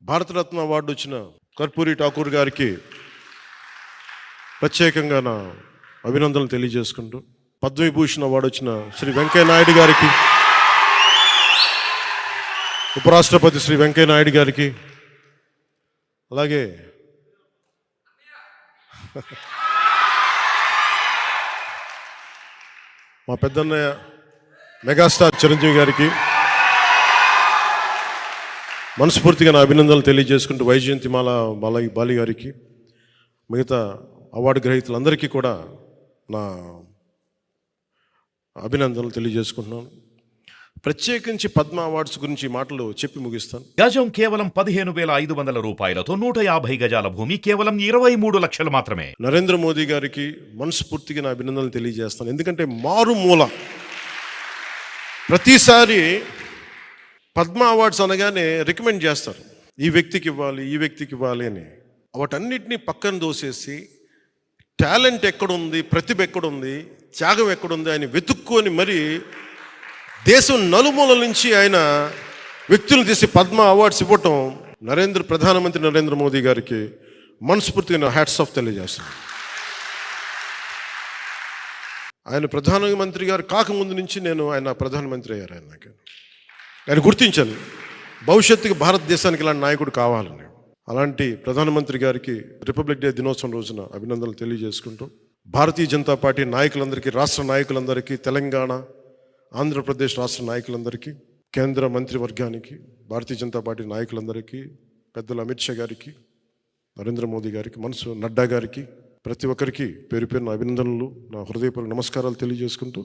Bharat Ratna award వచ్చిన కర్పూరి ఠాకూర్ గారికి ప్రత్యేకంగా నా అభినందనలు తెలియజేసుకుంటూ, పద్మవిభూషణ్ అవార్డు వచ్చిన శ్రీ వెంకయ్య నాయుడు గారికి, ఉపరాష్ట్రపతి శ్రీ వెంకయ్య నాయుడు గారికి, అలాగే మా పెద్దన్నయ్య మెగాస్టార్ చిరంజీవి గారికి మనస్ఫూర్తిగా నా అభినందనలు తెలియజేసుకుంటూ, వైజయంతిమాల బాలి గారికి, మిగతా అవార్డు గ్రహీతలందరికీ కూడా నా అభినందనలు తెలియజేసుకుంటున్నాను. ప్రత్యేకించి పద్మ అవార్డ్స్ గురించి మాటలు చెప్పి ముగిస్తాను. గజం కేవలం 15,500 రూపాయలతో 150 గజాల భూమి కేవలం 23 లక్షలు మాత్రమే. నరేంద్ర మోదీ గారికి మనస్ఫూర్తిగా నా అభినందనలు తెలియజేస్తాను. ఎందుకంటే మారుమూల ప్రతిసారి పద్మ అవార్డ్స్ అనగానే రికమెండ్ చేస్తారు, ఈ వ్యక్తికి ఇవ్వాలి, ఈ వ్యక్తికి ఇవ్వాలి అని. వాటన్నిటినీ పక్కన దోసేసి టాలెంట్ ఎక్కడుంది, ప్రతిభ ఎక్కడుంది, త్యాగం ఎక్కడుంది ఆయన వెతుక్కొని మరి దేశం నలుమూలల నుంచి ఆయన వ్యక్తులను తీసి పద్మ అవార్డ్స్ ఇవ్వటం ప్రధానమంత్రి నరేంద్ర మోదీ గారికి మనస్ఫూర్తిగా హ్యాట్స్ ఆఫ్ తెలియజేస్తాను. ఆయన ప్రధానమంత్రి గారు కాకముందు నుంచి ఆయన ప్రధానమంత్రి అయ్యారు. ఆయన గుర్తించాను, భవిష్యత్తుకి భారతదేశానికి ఇలాంటి నాయకుడు కావాలని. అలాంటి ప్రధానమంత్రి గారికి రిపబ్లిక్ డే దినోత్సవం రోజున అభినందనలు తెలియజేసుకుంటూ, భారతీయ జనతా పార్టీ నాయకులందరికీ, రాష్ట్ర నాయకులందరికీ, తెలంగాణ, ఆంధ్రప్రదేశ్ రాష్ట్ర నాయకులందరికీ, కేంద్ర మంత్రివర్గానికి, భారతీయ జనతా పార్టీ నాయకులందరికీ, పెద్దలు అమిత్ షా గారికి, నరేంద్ర మోదీ గారికి, నడ్డా గారికి, ప్రతి ఒక్కరికి పేరు పేరున అభినందనలు, నా హృదయపూర్వక నమస్కారాలు తెలియజేసుకుంటూ